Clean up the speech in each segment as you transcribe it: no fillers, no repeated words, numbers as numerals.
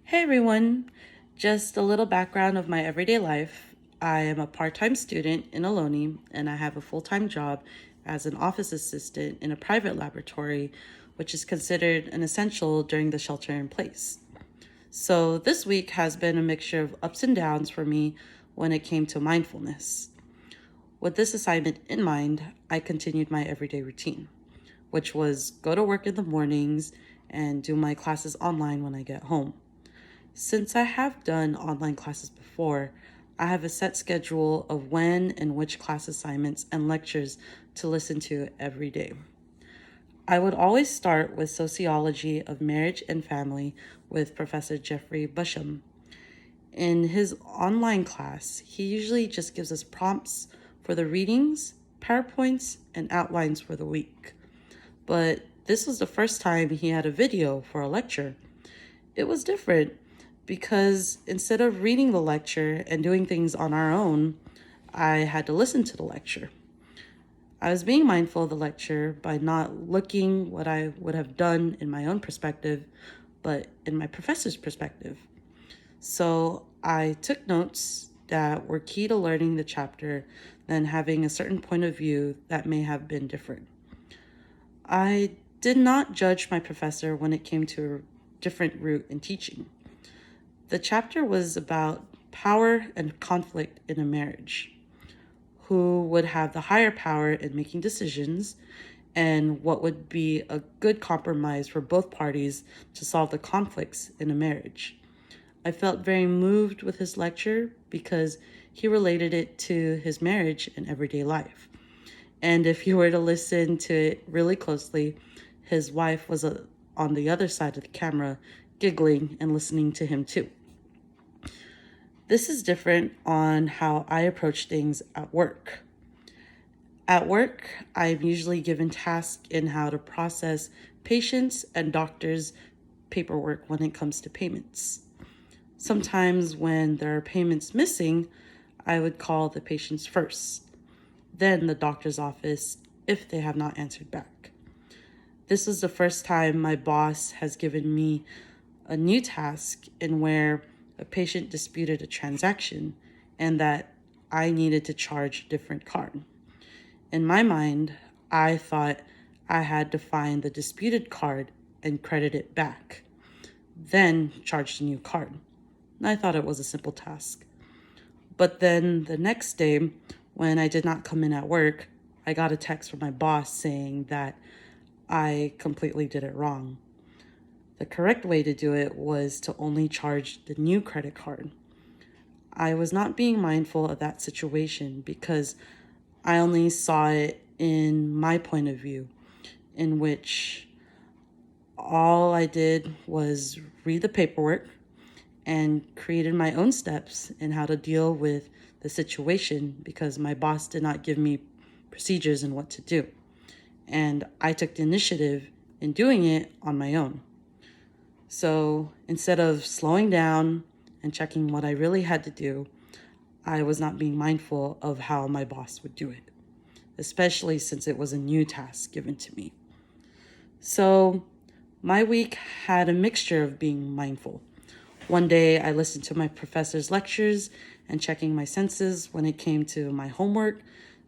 Hey everyone, just a little background of my everyday life. I am a part-time student in Ohlone and I have a full-time job as an office assistant in a private laboratory, which is considered an essential during the shelter in place. So this week has been a mixture of ups and downs for me when it came to mindfulness. With this assignment in mind, I continued my everyday routine, which was go to work in the mornings and do my classes online when I get home. Since I have done online classes before, I have a set schedule of when and which class assignments and lectures to listen to every day. I would always start with Sociology of Marriage and Family with Professor Jeffrey Busham. In his online class, he usually just gives us prompts for the readings, PowerPoints, and outlines for the week. But this was the first time he had a video for a lecture. It was different because instead of reading the lecture and doing things on our own, I had to listen to the lecture. I was being mindful of the lecture by not looking what I would have done in my own perspective, but in my professor's perspective. So I took notes that were key to learning the chapter, then having a certain point of view that may have been different. I did not judge my professor when it came to a different route in teaching. The chapter was about power and conflict in a marriage. Who would have the higher power in making decisions, and what would be a good compromise for both parties to solve the conflicts in a marriage. I felt very moved with his lecture because he related it to his marriage and everyday life. And if you were to listen to it really closely, his wife was on the other side of the camera, giggling and listening to him too. This is different on how I approach things at work. At work, I'm usually given tasks in how to process patients' and doctors' paperwork when it comes to payments. Sometimes when there are payments missing, I would call the patients first, then the doctor's office if they have not answered back. This is the first time my boss has given me a new task in where a patient disputed a transaction and that I needed to charge a different card. In my mind, I thought I had to find the disputed card and credit it back, then charge the new card. I thought it was a simple task. But then the next day, when I did not come in at work, I got a text from my boss saying that I completely did it wrong. The correct way to do it was to only charge the new credit card. I was not being mindful of that situation because I only saw it in my point of view, in which all I did was read the paperwork and created my own steps in how to deal with the situation because my boss did not give me procedures and what to do. And I took the initiative in doing it on my own. So instead of slowing down and checking what I really had to do, I was not being mindful of how my boss would do it, especially since it was a new task given to me. So my week had a mixture of being mindful. One day I listened to my professor's lectures and checking my senses when it came to my homework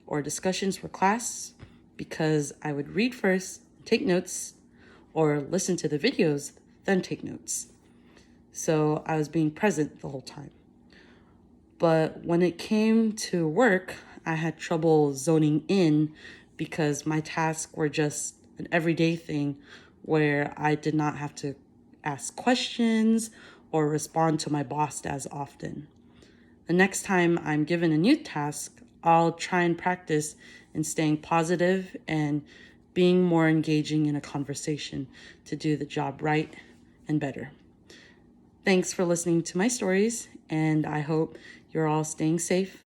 or discussions for class, because I would read first, take notes, or listen to the videos, then take notes. So I was being present the whole time. But when it came to work, I had trouble zoning in because my tasks were just an everyday thing where I did not have to ask questions or respond to my boss as often. The next time I'm given a new task, I'll try and practice in staying positive and being more engaging in a conversation to do the job right and better. Thanks for listening to my stories, and I hope you're all staying safe